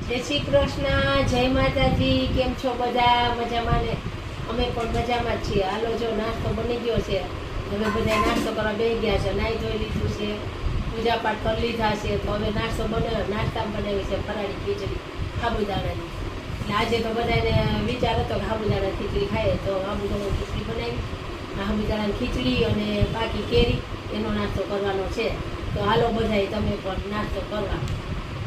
જય શ્રી કૃષ્ણ, જય માતાજી. કેમ છો બધા? મજામાં ને? અમે પણ મજામાં જ છીએ. હાલો જો નાસ્તો બની ગયો છે. હવે બધા નાસ્તો કરવા બેસી ગયા છે. નાહી ધોઈ લીધું છે, પૂજા પાઠ કરી લીધા છે. તો હવે નાસ્તો નાસ્તા બનાવી છે ફરાળી ખીચડી સાબુદાણાની. એટલે આજે તો બધાને વિચાર હતો કે સાબુદાણા ખીચડી ખાઈએ, તો સાબુદાણા ખીચડી બનાવી. સાબુદાણાની ખીચડી અને પાકી કેરી એનો નાસ્તો કરવાનો છે. તો હાલો બધાય તમે પણ નાસ્તો કરવા.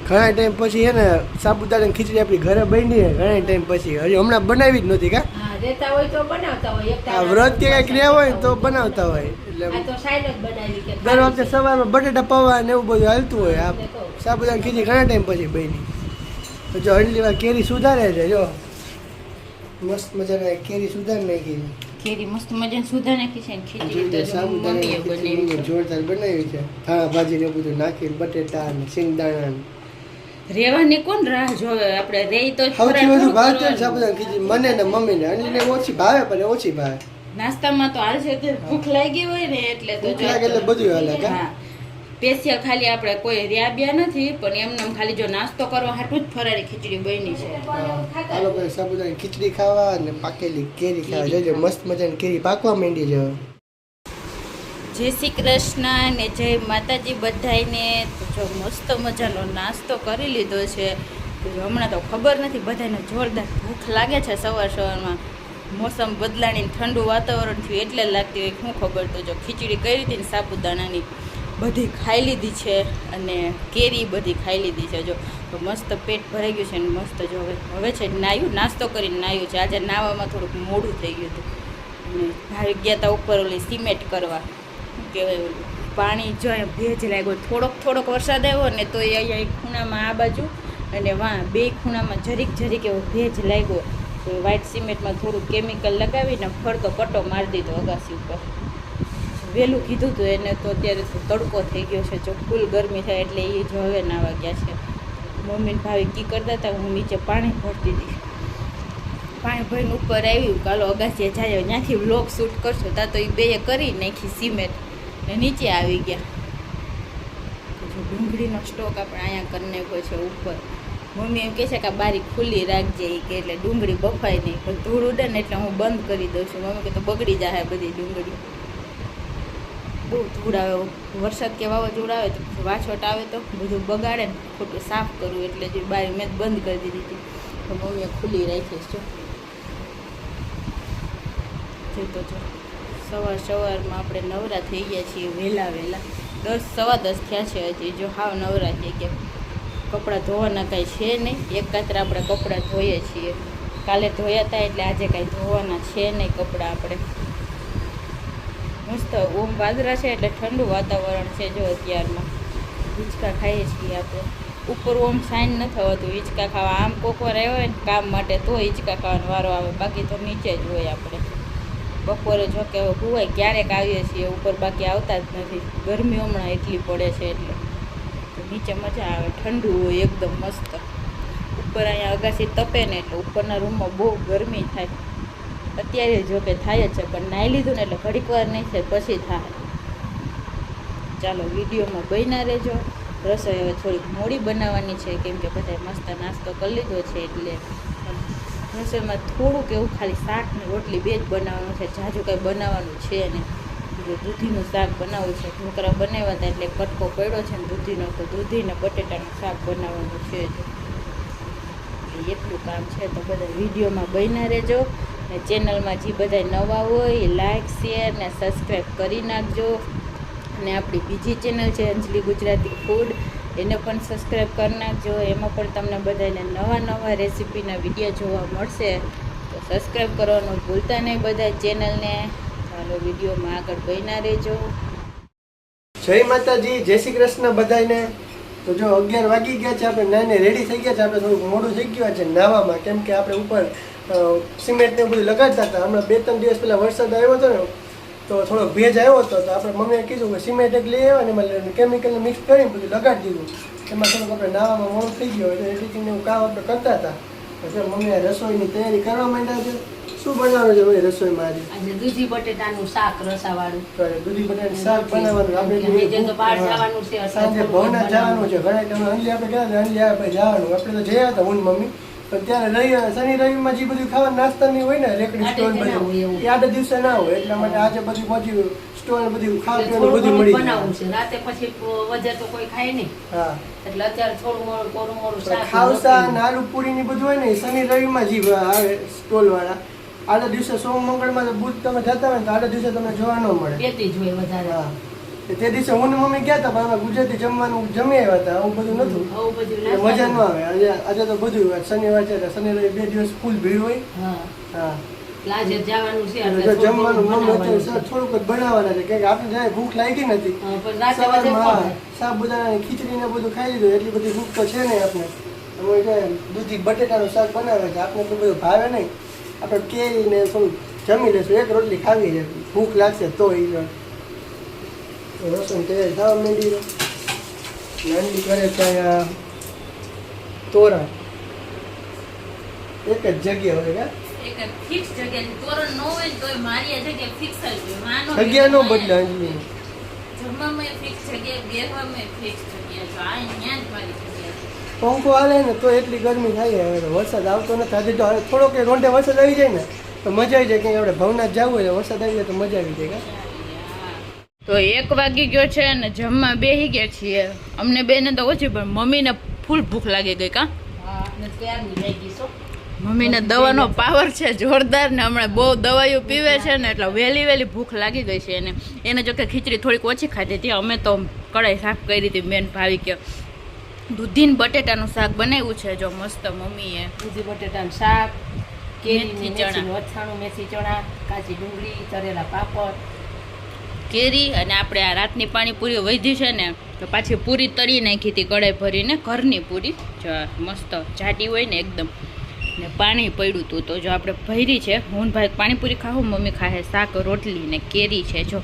ઘણા ટાઈમ પછી હે ને સાબુદાણાની ખીચડી આપણી ઘરે બની ઘણા ટાઈમ પછી, હજી હમણાં બનાવી જ નહોતી કા. હા, રહેતા હોય તો બનાવતા હોય. આ વ્રત કે કંઈક રહ્યા હોય તો બનાવતા હોય. એટલે આ તો સાઈડ જ બનાવી કે દર વખતે સવારમાં બટેટા પૌવા ને એવું બધું હાલતું હોય. આ સાબુદાણાની ખીચડી ઘણા ટાઈમ પછી બની. તો જો હળલી વાર કેરી સુધારે છે, જો મસ્ત મજાની કેરી સુધારી નાખી. કેરી મસ્ત મજાની સુધા નાખી છે ને ખીચડી તો મમ્મીએ બનાવી છે. જોરદાર બનાવી છે. ધાણા ભાજી ને બધું નાખીને બટેટા ને સિંગદાણા. રેવાની કોણ રાહ જોવે? આપણે રેઈ તો સૌથી વધુ ભાવે સાબુદાણાની ખીચડી મને ને મમ્મીને. અને ઓછી ભાવે પણ ઓછી ભાવે. નાસ્તામાં તો હાલશે તો ભૂખ લાગી હોય ને એટલે તો ભૂખ લાગે એટલે બધું હાલે કા. હા, સ્પેશિયલ ખાલી આપણે કોઈ રહ્યા નથી, પણ એમને ખાલી જો નાસ્તો કરવા હાટું જ ફરાળી ખીચડી બની છે. આ લોકો સાબુદાણાની ખીચડી ખાવા અને પાકેલી કેરી ખાવા. જોજો મસ્ત મજાની કેરી પાકવા માંડી છે. જય શ્રી કૃષ્ણ ને જય માતાજી બધાને. તો જો મસ્ત મજાનો નાસ્તો કરી લીધો છે. હમણાં તો ખબર નથી, બધાને જોરદાર ભૂખ લાગે છે સવાર સવારમાં. મોસમ બદલાણી ઠંડુ વાતાવરણ થયું એટલે લાગતી હોય શું ખબર. તો જો ખીચડી કરી હતી ને સાબુદાણાની બધી ખાઈ લીધી છે, અને કેરી બધી ખાઈ લીધી છે. જો તો મસ્ત પેટ ભરાઈ ગયું છે ને મસ્ત. જો હવે છે નાહ્યું, નાસ્તો કરીને નાહ્યું છે. આજે નાહવામાં થોડુંક મોડું થઈ ગયું હતું. અને ભાઈ ગયા હતા ઉપર ઓલી સિમેન્ટ કરવા, શું કહેવાય ઓલું પાણી જો ભેજ લાગ્યો. થોડોક વરસાદ આવ્યો ને તો એ અહીંયા એક ખૂણામાં આ બાજુ અને વાં બે ખૂણામાં જરીક એવો ભેજ લાગ્યો. તો વ્હાઈટ સિમેન્ટમાં થોડું કેમિકલ લગાવીને ફરતો પટ્ટો મારી દીધો અગાસી ઉપર. વહેલું કીધું હતું એને, તો અત્યારે તડકો થઈ ગયો છે. જો ફૂલ ગરમી થાય એટલે એ જો હવે નાવા ગયા છે. મમ્મી ભાવી કી કરતા હતા, હું નીચે પાણી ભરતી હતી. પાણી ભરીને ઉપર આવ્યું, કાલો અગાસીએ જાય ત્યાંથી વ્લોગ શૂટ કરશો. ત્યાં તો એ બેએ કરી નાખી સિમેન્ટ ને નીચે આવી ગયા. જો ડુંગળીનો સ્ટોક આપણે અહીંયા કરી નાખ્યો છે ઉપર. મમ્મી એમ કહે છે કે આ બારી ખુલ્લી રાખજે કે એટલે ડુંગળી બફાય નહીં, પણ ધૂળ ઉડે ને એટલે હું બંધ કરી દઉં છું. મમ્મી કે તો બગડી જાય બધી ડુંગળી, બહુ ધૂળ આવે. વરસાદ કે વાવાઝોડું આવે તો વાછોટ આવે તો બધું બગાડે ને, ખોટું સાફ કરવું એટલે જે બારી મેં બંધ કરી દીધી હતી. તો મમ્મીએ ખુલ્લી રાખીશ. જો તો જો સવારમાં આપણે નવરા થઈ ગયા છીએ વહેલા 10 સવા 10 થયા છે હજી. જો હાવ નવરા થઈ ગયા. કપડાં ધોવાના કાંઈ છે નહીં, એક કાતરા આપણે કપડાં ધોઈએ છીએ. કાલે ધોયા હતા એટલે આજે કાંઈ ધોવાના છે નહીં કપડાં આપણે. મસ્ત ઓમ વાદળા છે એટલે ઠંડુ વાતાવરણ છે. જો અત્યારમાં હિંચકા ખાઈએ છીએ આપણે. ઉપર ઓમ સાઈન ન થવાતું હિંચકા ખાવા. આમ કોકવાર આવ્યો હોય ને કામ માટે તો હિંચકા ખાવાનો વારો આવે, બાકી તો નીચે જ હોય આપણે. બપોરે જો કે હુવાય ક્યારેક આવીએ છીએ ઉપર, બાકી આવતા જ નથી. ગરમી હમણાં એટલી પડે છે એટલે નીચે મજા આવે, ઠંડુ હોય એકદમ મસ્ત. ઉપર અહીંયા અગાસી તપે ને એટલે ઉપરના રૂમમાં બહુ ગરમી થાય. અત્યારે જો કે થાય જ છે, પણ નાહી લીધું ને એટલે ઘડીક વાર નહીં થાય પછી થાય. ચાલો વિડીયોમાં બન્યા રહેજો. રસોઈ હવે થોડીક મોડી બનાવવાની છે, કેમ કે બધાએ મસ્ત નાસ્તો કરી લીધો છે. એટલે રસોઈમાં થોડુંક એવું ખાલી શાક ને રોટલી બે જ બનાવવાનું છે. જાજુ કંઈ બનાવવાનું છે ને. દૂધીનું શાક બનાવવું છે. ઢોકળા બનાવ્યા હતા એટલે કટકો પડ્યો છે ને દૂધીનો, તો દૂધી ને બટેટાનું શાક બનાવવાનું છે. એટલું કામ છે. તો બધા વિડીયોમાં બન્યા રહેજો. ને ચેનલમાં જે બધા નવા હોય એ લાઇક શેર ને સબસ્ક્રાઈબ કરી નાખજો. અને આપણી બીજી ચેનલ છે અંજલિ ગુજરાતી ફૂડ, એને પણ સબસ્ક્રાઈબ કરી નાખજો. એમાં પણ તમને બધાને નવા રેસીપીના વિડીયો જોવા મળશે. તો સબસ્ક્રાઈબ કરવાનું ભૂલતા નહીં બધા ચેનલને. ચાલો વિડીયોમાં આગળ બન્યા રહેજો. જય માતાજી, જય શ્રી કૃષ્ણ બધાને. તો જો 11 વાગી ગયા છે, આપણે નાઈને રેડી થઈ ગયા છે. આપણે થોડુંક મોડું થઈ ગયું છે નાવામાં, કેમ કે આપણે ઉપર સિમેન્ટ ને બધું લગાડતા હતા. હમણાં 2-3 દિવસ પહેલાં વરસાદ આવ્યો હતો ને, તો થોડોક ભેજ આવ્યો હતો. તો આપણે મમ્મીએ કીધું કે સિમેન્ટ એક લઈ આવ્યા ને એમાં કેમિકલને મિક્સ કરીને બધું લગાડી દીધું. એમાં થોડુંક આપણે નાવામાં મોડું થઈ ગયું એટલે એડિટિંગને એવું કામ આપણે કરતા હતા. પછી મમ્મીએ રસોઈની તૈયારી કરવા માંડ્યા છે. શું બનાવવાનું છે ભાઈ રસોઈમાં આજે? આજે દૂધી બટેટાનું શાક રસાવાળું. તો દૂધી બટાટાનું શાક બનાવવાનું. આપણે જે તો બહાર જવાનું છે એટલે સાંજે થોડું ભવનાથ બનાવવાનું. જવાનું છે. ઘણા તમે અંજલી આપણે ગયા હતા, અંજલી આપણે જવાનું. આપણે તો જયા હતા હું ને મમ્મી. પણ ત્યારે શનિ રવિમાં જે બધું ખાવા નાસ્તાની હોય ને રેકડી આડે સ્ટોલ ના હોય બધું એવું. એ આડે દિવસે ના હોય. એટલા માટે આજે બધું પહોંચ્યું સ્ટોલ બધું ખાવા એટલે પીવાનું થોડું બધું ઘણું મળી બનાવવું જાય. છે. રાતે પછી વધે તો કોઈ ખાય નહીં. હા એટલે અત્યારે થોડું મોડું કોરું મોડું શાક ખાવસા રોટલી. અને આલુ પૂરી ની બધું હોય ને એ શનિ રવિમાં જે આવે સ્ટોલ વાળા. આડે દિવસે સોમ મંગળમાં તો બુધ તમે જતા હોય ને તો આડે દિવસે તમને જોવા ન મળે. પેટી જ હોય વધારે. હા તે દિવસે હું ને મમ્મી ગયા હતા, પણ અમે ગુજરાતી જમવાનું જમી આવ્યા હતા. આવું બધું નતું. આવું બધું એટલે ના મજા ન ચાલે. આવે. આજે તો બધું હોય. શનિવાર છે એટલે શનિ રવિ 2 દિવસ ફૂલ ભીડ હોય. હા હા એટલે આજે જવાનું છે એટલે એટલે જો થોડું જમવાનું ઘણું મમ્મી બનાવવાનું અત્યારે છે. થોડુંક જ બનાવવાના છે. કેમ કે આપણે જાય ભૂખ લાગી નથી. હા, પણ રાતે વધે સવારમાં કોણ? સાબુદાણા ખીચડી ને બધું ખાઈ લીધું. એટલી બધી ભૂખ તો છે નહીં આપણે. અમે જાય દૂધી બટેટાનું શાક બનાવે છે. આપણે તો બધું ભાવે નહીં. આપણે કેરી ને થોડું જમી લેશું. એક રોટલી ખાવી છે. ભૂખ લાગશે તો એ રસોઈ તૈયાર થવા માંડી. નાની કરે છે અહીંયા તોરણ એક જ જગ્યા હોય કા એક ફિક્સ જગ્યા તોરણ ન હોય ને તોય મારી આ જગ્યા ફિક્સ જ હોય. માનો જગ્યા નો બદલે અંજલી. જમવામાં ફિક્સ જગ્યા, બેહવામાં ફિક્સ જગ્યા. તો આ અહીંયા જ મારી જગ્યા છે. પંખો હાલે ને તો એટલી ગરમી થાય. હવે તો વરસાદ આવતો નથી. આજે તો હવે થોડોક રોંઢે વરસાદ આવી જાય ને તો મજા આવી જાય. કે આપણે ભવનાથ જવું હોય તો વરસાદ આવી જાય તો મજા આવી જાય કા. તો 1 વાગી ગયો છે ને જમવા બેસી ગયા છીએ. અમને બેને તો ઓછી પણ મમ્મીને ફૂલ ભૂખ લાગી ગઈ કા. હા આપણે ક્યારની જઈ ગઈશું. મમ્મીને દવાનો પાવર છે જોરદાર ને હમણાં બહુ દવાઈઓ પીવે છે ને એટલે વહેલી ભૂખ લાગી ગઈ છે એને જો કે ખીચડી થોડીક ઓછી ખાધી હતી. અમે તો કઢાઈ શાક કરી હતી. બેન ભાવી કે દૂધીન બટેટાનું શાક બનાવ્યું છે જો મસ્ત મમ્મીએ. દૂધી બટેટાનું શાક, કેરીની મેથી ચણા. મેથીનું અથાણું, મેથી ચણા, કાચી ડુંગળી, તરેલા પાપડ. કેરી અને આપણે આ રાતની પાણીપુરી વધી છે ને તો પાછી પૂરી તળી નાખી હતી કઢાઈ ભરીને. ઘરની પૂરી જો મસ્ત જાડી હોય ને એકદમ ને પાણી પડ્યું હતું. તો જો આપણે ભરી છે. હું ભાઈ પાણીપુરી ખાવું, મમ્મી ખાહે શાક રોટલી ને કેરી છે. જો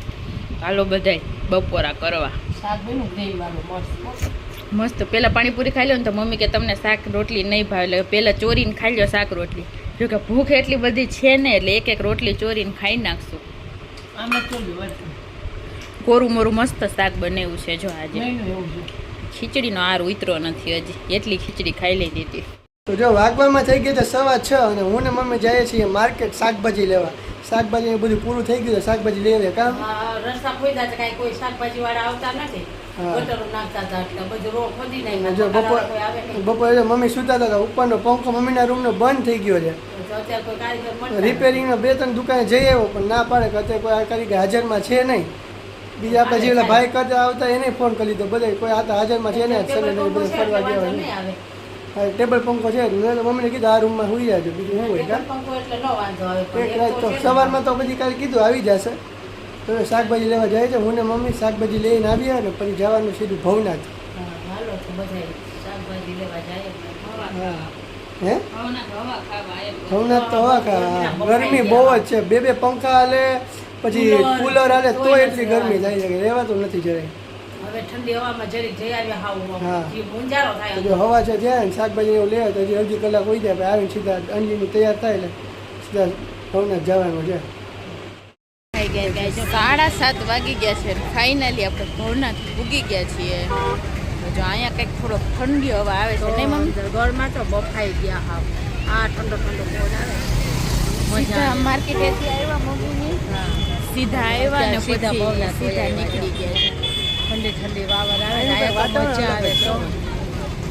હાલો બધાય બપોરા કરવા. શાક બન્યું ગ્રેવી વાળું મસ્ત. મસ્ત પહેલાં પાણીપુરી ખાઈ લો ને તો મમ્મી કે તમને શાક રોટલી નહીં ભાવે એટલે પહેલાં ચોરીને ખાઈ લો શાક રોટલી. જો કે ભૂખ એટલી બધી છે ને એટલે એક રોટલી ચોરીને ખાઈ નાખશું. આમાં ચોલ્યું હતું. કોરું મોરું મસ્ત શાક બનાવ્યું છે જો આજે. મહિનું એવું છે. ખીચડીનો આર ઉતરો નથી હજી. એટલી ખીચડી ખાઈ લીધી હતી. તો જો વાગવામાં થઈ ગયા છે 6:15 અને હું ને મમ્મી જઈએ છીએ માર્કેટ શાકભાજી લેવા. શાકભાજી એ બધું પૂરું થઈ ગયું છે. શાકભાજી લઈ લે કામ. હા, રસ્તા ખોદ્યા છે કાંઈ કોઈ શાકભાજી વાળા આવતા નથી. હા. ગટરો નાખતા હતા એટલે બધું રોડ ખોદી અને નાખ્યું. જો કોઈ આવે નહીં. બપોરે જો મમ્મી સુતા હતા ઉપરનો પંખો મમ્મીના રૂમનો બંધ થઈ ગયો છે. તો અત્યારે કોઈ કારીગર મળતા રિપેરિંગના 2-3 દુકાને જઈ આવ્યો પણ ના પાડે કે અત્યારે કોઈ આ કારીગર હાજરમાં છે નહીં. બીજા આપણે જે ઓલા ભાઈ કરતા આવતા એને ફોન કરી લીધો. બધા કોઈ આ હાજરમાં છે ને ટેબલ પંખો છે ફરવા એટલે ગયા વાંધો હોય. નહીં આવે. હા ટેબલ પંખો છે મેં તો મમ્મીને કીધું આ રૂમમાં સુઈ જાજો બીજું શું હોય ટેબલ કા. પંખો એટલે ન વાંધો આવે પણ એક એક રાત તો છે ને. સવારમાં તો પછી કાલે કીધું આવી જશે. તો શાકભાજી લેવા જાય છે. હું ને મમ્મી શાકભાજી લઈને આવીએ અને પછી જવાનું સીધું ભવનાથ. હા, હાલો તો બધાય શાકભાજી લેવા જાય. હા હે ભવનાથ હવા ખાવા આવ્યા. ભવનાથ તો હવા ખા ગરમી બહુ જ છે. 2 પંખા હાલે પછી કુલર હાલે તો એટલી ગરમી થાય છે કે રહેવાતું નથી જરાય. હવે ઠંડી હવામાં જરીક જઈ આવ્યા હાવ હા. જીવ ગુંજારો થાય તો જો હવા છે ત્યાં ને શાકભાજી એવું લે તો હજી અડધી કલાક હોય જાય પછી આવીને સીધા અંજીનું તૈયાર થાય એટલે સીધા ભવનાથ જવાનું છે. ખાઈ ગયા ગાય જો 7:30 વાગી ગયા છે. ફાઇનલી આપણે ભવનાથ ઉગી ગયા છીએ. તો જો અહીંયા કંઈક થોડોક ઠંડી હવા આવે છે નહીં મમ્મી? ઘરમાં તો બફાઈ ગયા હાવ. આ ઠંડો ઠંડો પવન આવે. સીધા માર્કેટેથી આવ્યા મમ્મીની. સીધા આવ્યા ને સીધા પછી ભવનાથ સીધા આવ્યા. નીકળી ગયા છે. ઠંડી ઠંડી વાવર આવે ને અહીંયા આયા તો મજા આવે તો.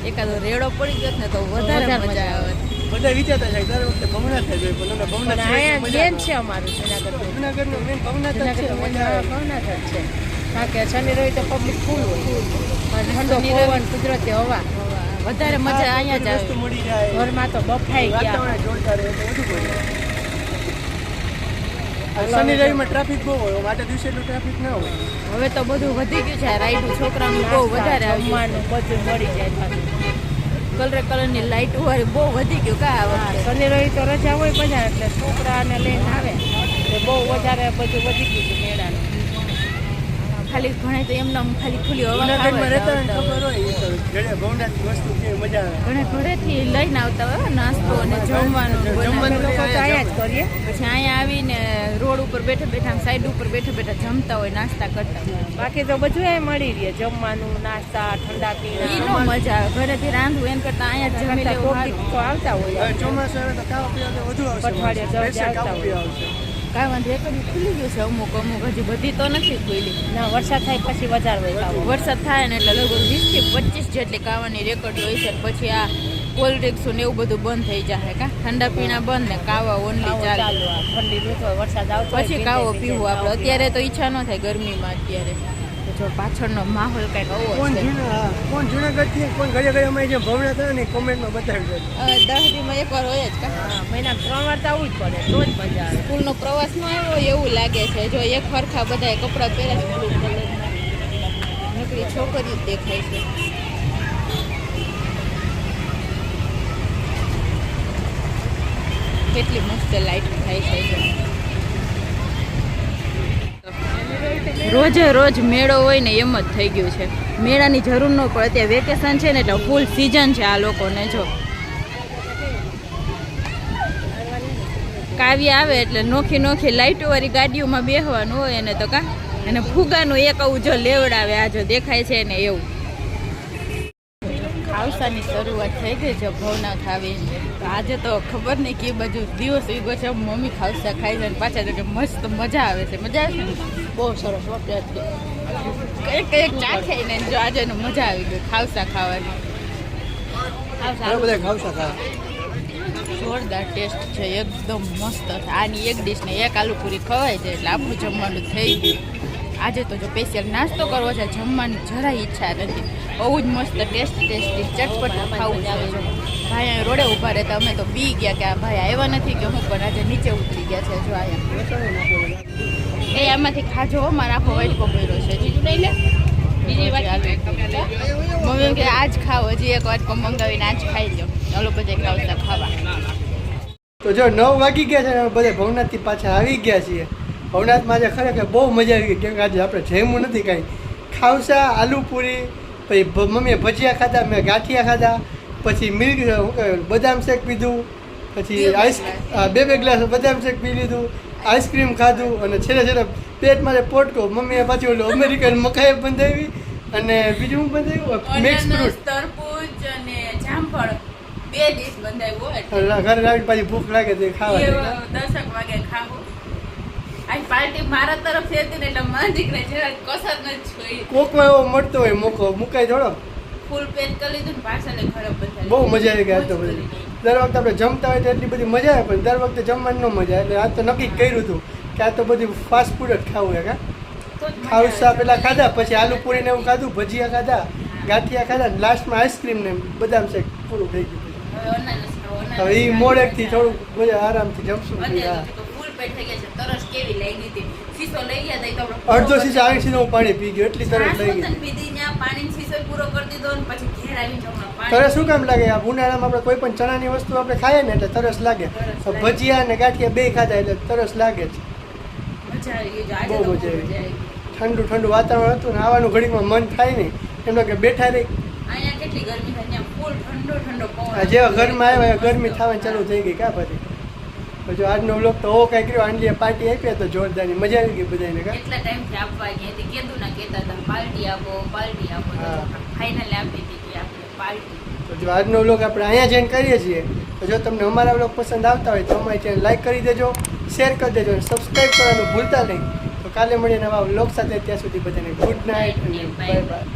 એકાદો રેડો પડી ગયો ને તો વધારે વધારે મજા આવે. બધા વિચારતા છે દર વખતે ભવનાથ જ હોય પણ પણ અહીંયા બેન છે અમારું જુનાગઢ. જુનાગઢનું મેન ભવનાથ જ છે. મજા આવે. ભવનાથ જ છે. કારણ કે શનિ રવિ તો પબ્લિક ફૂલ હોય. અને ઠંડો પવન કુદરતી હવા. વધારે મજા અહીંયા જ વસ્તુ આવે. મળી જાય. ઘરમાં તો બફાઈ ગયા. વાતાવરણ જોરદાર હોય એટલે વધુ મજા આવે. શનિ રવિમાં ટ્રાફિક બહુ હોય માટે દિવસે એટલું ટ્રાફિક ના હોય. હવે તો બધું વધી ગયું છે. રાઈડું છોકરાનું બહુ વધારે આવી ગયું. જમવાનું બધું મળી જાય પાછું. કલરની લાઈટ વાળી બહુ વધી ગયું કા આ વખતે. શનિ રવિ તો રજા હોય બધા એટલે છોકરાને લઈને આવે એટલે બહુ વધારે બધું વધી ગયું છે મેળાનું. ખાલી ઘણે તો એમને આમ ખાલી ખુલ્લી હવા જુનાગઢમાં રહેતા હોય ને ખાવા ખબર હોય એ તો ઘરે ભવનાથની વસ્તુ કેવી મજા આવે. ઘણે ઘરેથી લઈને આવતા હોય નાસ્તો અને જમવાનું જમવાનું લોકો તો અહીંયા અહીંયા જ કરીએ. પછી અહીંયા આવીને રોડ ઉપર બેઠા બેઠા સાઈડ ઉપર બેઠા બેઠા જમતા હોય નાસ્તા કરતા હોય. બાકી તો બધું એ મળી રહે, જમવાનું, નાસ્તા, ઠંડા ઈ પીણા. નો મજા આવે ઘરેથી રાંધવું એમ કરતા અહીંયા જ જમી લેવું સારું. તો આવતા હોય હવે ચોમાસું આવે તો ખાવા પીવા વધુ આવશે. અઠવાડિયે જલ્દી સ્પેશિયલ આવતા ખાવા પીવા આવશે. કાંઈ રેકડી ખુલી ગયું છે અમુક હજી બધી તો નથી ખુલી. ના, વરસાદ થાય પછી વધારે હોય ખાવું. વરસાદ થાય ને એટલે લગભગ 20 થી 25 જેટલી કાવાની રેકર્ડ હોય છે. પછી આ કોલ્ડ ડ્રિંક્સ ને એવું બધું બંધ થઈ જાય કા ઠંડા પીણા બંધ ને કાવા ઓનલી ચાલુ. ચાલુ આ ઠંડી ઋતુ હોય, વરસાદ આવતો હોય, પછી કાવો પીવું આપણે અત્યારે તો ઈચ્છા ન થાય ગરમીમાં. અત્યારે તો જો પાછળનો માહોલ કંઈક આવો કોણ છે. કોણ જુનાગઢથી કોણ ઘરે ઘરે અમારી જે ભવનાથ હોય ને કોમેન્ટમાં બતાવી દેજો. 10 દીમાં એકવાર હોય જ કા. હા, મહિનામાં 3 વાર તો આવવું જ પડે, તો જ મજા આવે. સ્કૂલનો પ્રવાસ ન આવ્યો એવું લાગે છે. જો એક ખરખા બધાએ કપડાં પહેર્યા છે બ્લુ કલરના. નકરી છોકરીઓ જ દેખાય છે. કેટલી મસ્ત લાઈટ થાય છે. રોજે રોજ મેળો હોય ને એમ જ થઈ ગયું છે. મેળાની જરૂર ન પડે. અત્યારે વેકેશન છે ને એટલે ફૂલ સિઝન છે આ લોકોને. જો કાવ્ય આવે એટલે નોખી નોખી લાઈટો વાળી ગાડીઓમાં બેસવાનું હોય એને તો કા અને ફુગાનું એક આવું જો લેવડાવે આ જો દેખાય છે ને એવું. ખાવસાની શરૂઆત થઈ ગઈ છે ભવનાથ આવીને. તો આજે તો ખબર નહીં કે બાજુ દિવસ ઈગો છે મમ્મી ખાવસા ખાઈ છે ને પાછા તો કે મસ્ત મજા આવે છે. મજા આવે છે ને બહુ સરસ કંઈક કંઈક ચાખે ને જો આજે મજા આવી ગઈ ખાવસા ખાવાની. ઘણા બધા ખાવસા ખાવા. જોરદાર ટેસ્ટ છે એકદમ મસ્ત. આની એક ડીશ ને એક આલુ પૂરી ખવાય છે એટલે આપણું જમવાનું થઈ ગયું. આજે તો જો સ્પેશિયલ નાસ્તો કરવો છે, જમવાની જરાય ઈચ્છા નથી. બહુ જ મસ્ત ટેસ્ટી ચટપટ ખાવું છે. જો ભાઈ અહીં રોડે ઊભા રહેતા અમે તો બી ગયા કે આ ભાઈ આવ્યા નથી કે હું પણ આજે નીચે ઉતરી ગયા છે. જો અહીંયા એ આમાંથી ખાજો મારા આખો વાઇટ કોપર્યો છે. બીજું લઈ લે બીજી વાત મમ્મી કે આજ ખાઓ હજી એક વાટકો મંગાવીને આજ ખાઈ લો. ઓલો બધે ખાવતા ખાવા. તો જો 9 વાગી ગયા છે ને બધા ભવનાથથી પાછા આવી ગયા છીએ. ભવનાથમાં આજે ખરેખર બહુ મજા આવી ગઈ કેમ કે આજે આપણે જમ્યું નથી કાંઈ. ખાવસા, આલુ પૂરી, પછી મમ્મીએ ભજીયા ખાધા, મેં ગાંઠિયા ખાધા, પછી મિલ્ક બદામ શેક પીધું, પછી બે ગ્લાસ બદામ શેક પી લીધું, આઈસ્ક્રીમ ખાધું અને છેલ્લે પેટમાં પોટકો મમ્મીએ પાછી ઓલું અમેરિકન મકાઈ બંધાવી અને બીજું હું બંધાવ્યું મિક્સ ફ્રૂટ. તરબૂચ અને જામફળ બે ડીશ બંધાવ્યો. ઘરે આવીને પાછી ભૂખ લાગે તો ખાવા 10 વાગે ખાવું. આ પાર્ટી મારા તરફથી હતી ને એટલે મારા દીકરા જરા કસર ન જોઈ. કોકમાં એવો મળતો હોય મોકો મુકાય થોડો. ફૂલ પેક કરી લીધું ને પાછળ ઘરે બધા બહુ મજા આવી ગઈ આજ તો બધી. દર વખતે આપણે જમતા હોય તો એટલી બધી મજા આવે પણ દર વખતે જમવાની ન મજા. એટલે આજ તો નક્કી કર્યું હતું કે આ તો બધું ફાસ્ટ ફૂડ જ ખાવું છે કા. ખાવસા પેલા ખાધા, પછી આલુ પૂરી ને એવું ખાધું, ભજીયા ખાધા, ગાંઠિયા ખાધા ને લાસ્ટમાં આઈસ્ક્રીમ ને બદામ શેક પૂરું થઈ ગયું. હવે એ મોડેકથી થોડુંક મજા આરામથી જમશું. ફૂલ પેટ થઈ ગયા છે. તરસ કેવી લાગી હતી. શીશો લઈ ગયા હતા તો અડધો સીસા આવી સીધો હું પાણી પી ગયો એટલી તરસ લઈ ગઈ. પીધીને પાણી શીશો પૂરો કરી દીધો ને પછી ઘેર આવીને જમવા તરસ શું કામ લાગે? આ ઉનાળામાં આપણે કોઈ પણ ચણાની વસ્તુ આપણે ખાઈએ ને એટલે તરસ લાગે. ભજીયા અને ગાંઠિયા બે ખાધા એટલે તરસ લાગે જ. મજા આવી ગઈ. આજે બહુ તો મજા આવી. ઠંડુ ઠંડુ વાતાવરણ હતું ને આવવાનું ઘડીકમાં મન થાય નહીં એમ કે બેઠા રહી. અહીંયા કેટલી ગરમી થાય ત્યાં ફૂલ ઠંડો ઠંડો પવન. જેવા ઘરમાં આવ્યા ગરમી થવાની ચાલુ થઈ ગઈ કા પછી. પછી આજનો વ્લોગ તો ઓ કઈ કર્યો આંડલીએ પાર્ટી આપી તો જોરદારની મજા આવી ગઈ બધાને કા. કેટલા ટાઈમથી આપવા ગઈ હતી કીધું ના કહેતા હતા પાર્ટી આપો ફાઇનલી આપી દીધી આપણે પાર્ટી. તો જો આજનો વ્લોગ આપણે અહીંયા જોઈન કરીએ છીએ. તો જો તમને અમારા વ્લોગ પસંદ આવતા હોય તો અમારી ચેનલ લાઈક કરી દેજો, શેર કરી દેજો અને સબસ્ક્રાઈબ કરવાનું ભૂલતા નહીં. તો કાલે મળીએ નવા વ્લોગ સાથે. ત્યાં સુધી બધાને ગુડ નાઇટ અને બાય બાય.